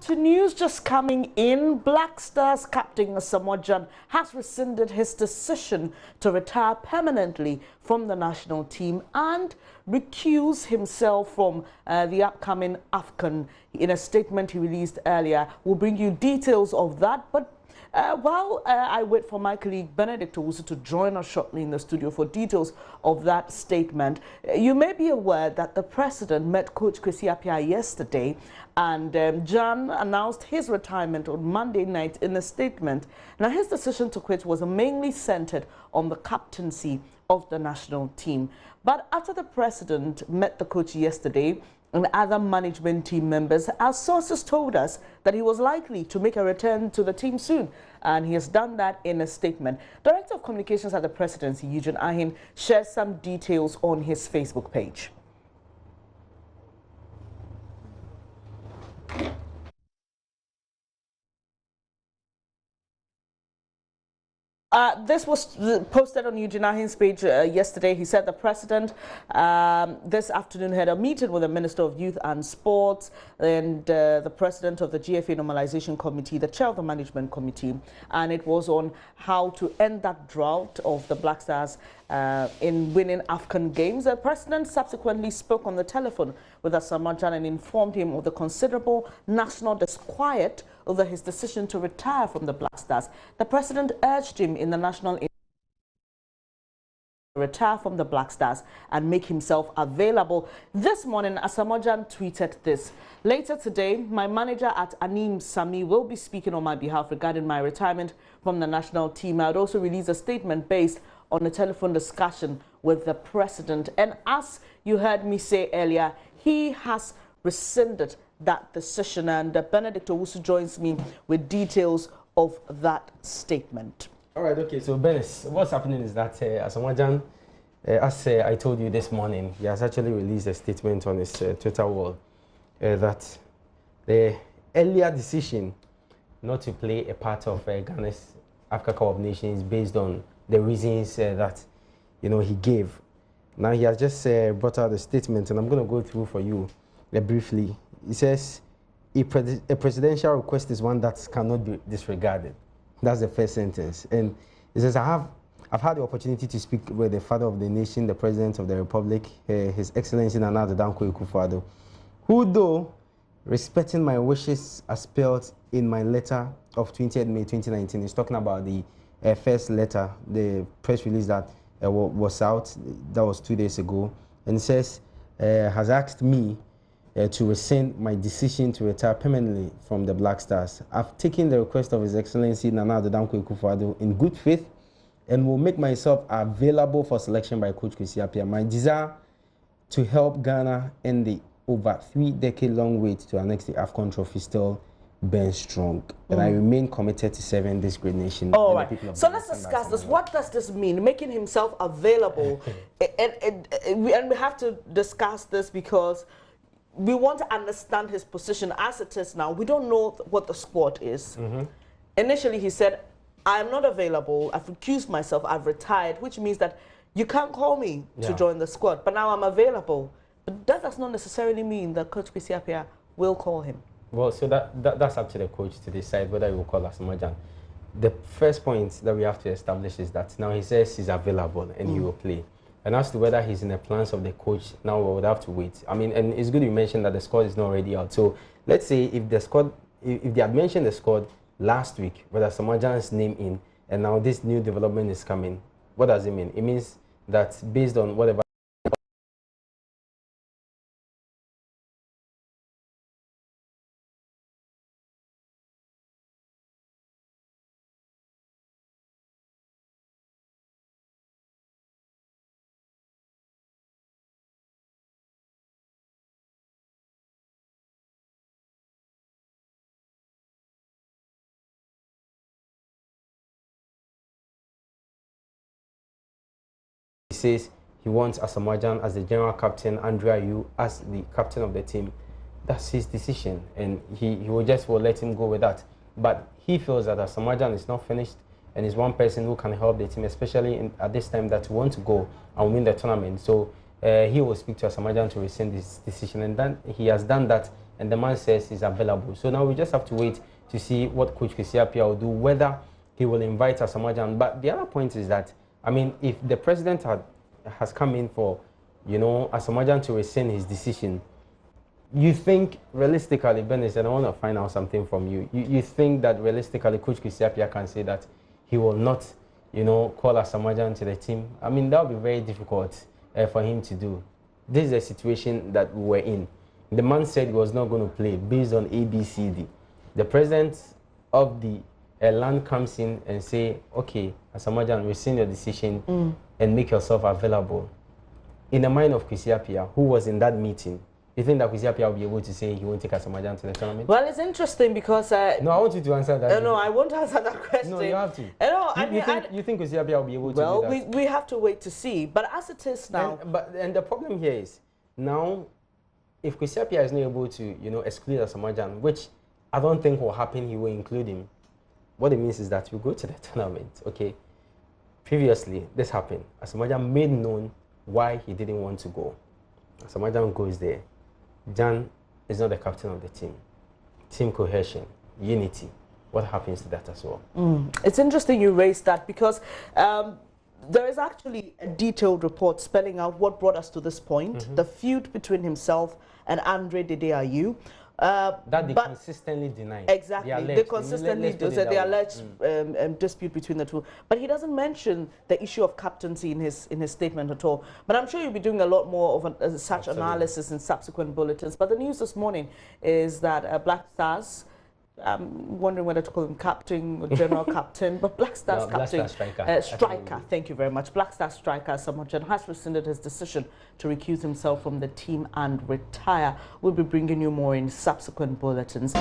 to news just coming in. Black Stars captain Asamoah Gyan has rescinded his decision to retire permanently from the national team and recuse himself from the upcoming AFCON. In a statement he released earlier, we'll bring you details of that. But while I wait for my colleague Benedict also to join us shortly in the studio for details of that statement, you may be aware that the president met Coach Kwesi Appiah yesterday, and Gyan announced his retirement on Monday night in a statement. Now, his decision to quit was mainly centered on the captaincy of the national team. But after the president met the coach yesterday and other management team members, our sources told us that he was likely to make a return to the team soon, and he has done that in a statement. Director of Communications at the Presidency, Eugene Ahin, shares some details on his Facebook page. This was posted on Eugene Ahin's page yesterday. He said the president this afternoon had a meeting with the Minister of Youth and Sports and the president of the GFA Normalization Committee, the chair of the Management Committee, and it was on how to end that drought of the Black Stars in winning AFCON games. The president subsequently spoke on the telephone with Asamoah Gyan and informed him of the considerable national disquiet over his decision to retire from the Black Stars. The president urged him in the national retire from the Black Stars and make himself available. This morning, Asamoah Gyan tweeted this: "Later today, my manager at Anim Sami will be speaking on my behalf regarding my retirement from the national team. I would also release a statement based on a telephone discussion with the president." And as you heard me say earlier, he has rescinded that decision, and Benedict also joins me with details of that statement. All right, okay, so Benis, what's happening is that Asamoah Gyan, as I told you this morning, he has actually released a statement on his Twitter wall that the earlier decision not to play a part of Ghana's Africa Cup of Nations based on the reasons that he gave. Now he has just brought out a statement, and I'm going to go through for you briefly. He says, a presidential request is one that cannot be disregarded. That's the first sentence. And he says, I've had the opportunity to speak with the father of the nation, the president of the republic, His Excellency Nana Addo Dankwa Akufo-Addo, who, though respecting my wishes as spelled in my letter of 20th May 2019, he's talking about the first letter, the press release that was out, that was 2 days ago, and says, has asked me to rescind my decision to retire permanently from the Black Stars. I've taken the request of His Excellency Nana Addo Dankwa Akufo-Addo in good faith and will make myself available for selection by Coach Kwesi Appiah. My desire to help Ghana in the over 3-decade-long wait to annex the AFCON trophy still burns strong. And I remain committed to serving this great nation. All right. So let's discuss this. What does this mean, making himself available? and we have to discuss this because we want to understand his position as it is now. We don't know what the squad is. Initially, he said, I'm not available. I've recused myself. I've retired, which means that you can't call me to join the squad. But now I'm available. But that does not necessarily mean that Coach Kwesi Appiah will call him. Well, so that's up to the coach to decide whether he will call Asamoah Gyan. The first point that we have to establish is that now he says he's available and he will play. And as to whether he's in the plans of the coach, now we would have to wait. I mean, and it's good you mentioned that the squad is not already out. So let's say if the squad, if they had mentioned the squad last week with Asamoah Gyan's name in, and now this new development is coming, what does it mean? It means that based on whatever says he wants Asamoah Gyan as the general captain, Andrea Yu as the captain of the team. That's his decision, and he will let him go with that. But he feels that Asamoah Gyan is not finished and is one person who can help the team, especially at this time that we want to go and win the tournament. So he will speak to Asamoah Gyan to rescind this decision, and then he has done that, and the man says he's available. So now we just have to wait to see what Coach Kwesi Appiah will do, whether he will invite Asamoah Gyan. But the other point is that, I mean, if the president has come in for, you know, Asamoah Gyan to rescind his decision, you think realistically, Benes, and I want to find out something from you. You think that realistically Coach Kwesi Appiah can say that he will not, you know, call Asamoah Gyan to the team? I mean, that would be very difficult for him to do. This is a situation that we were in. The man said he was not going to play based on ABCD. The president of the land comes in and say, okay, Asamoah Gyan, rescind your decision and make yourself available. In the mind of Kwesi Appiah, who was in that meeting, you think that Kwesi Appiah will be able to say he won't take Asamoah Gyan to the tournament? Well, it's interesting because... no, I want you to answer that. No, I won't answer that question. No, you have to. You think Kwesi Appiah will be able to do that? Well, we have to wait to see. But as it is now... And the problem here is, now, if Kwesi Appiah is not able to, you know, exclude Asamoah Gyan, which I don't think will happen, he will include him. What it means is that we go to the tournament, okay? Previously, this happened. Asamoah Gyan made known why he didn't want to go. Asamoah Gyan goes there. Gyan is not the captain of the team. Team cohesion, unity. What happens to that as well? It's interesting you raised that because there is actually a detailed report spelling out what brought us to this point, the feud between himself and Andre Dede Ayew. That they consistently deny. Exactly. They consistently do. So the alleged dispute between the two. But he doesn't mention the issue of captaincy in his statement at all. But I'm sure you'll be doing a lot more of such analysis in subsequent bulletins. But the news this morning is that Black Stars, I'm wondering whether to call him captain or general captain, but Black Stars captain, Black Star striker, thank you very much. Black Stars striker Asamoah Gyan has rescinded his decision to recuse himself from the team and retire. We'll be bringing you more in subsequent bulletins.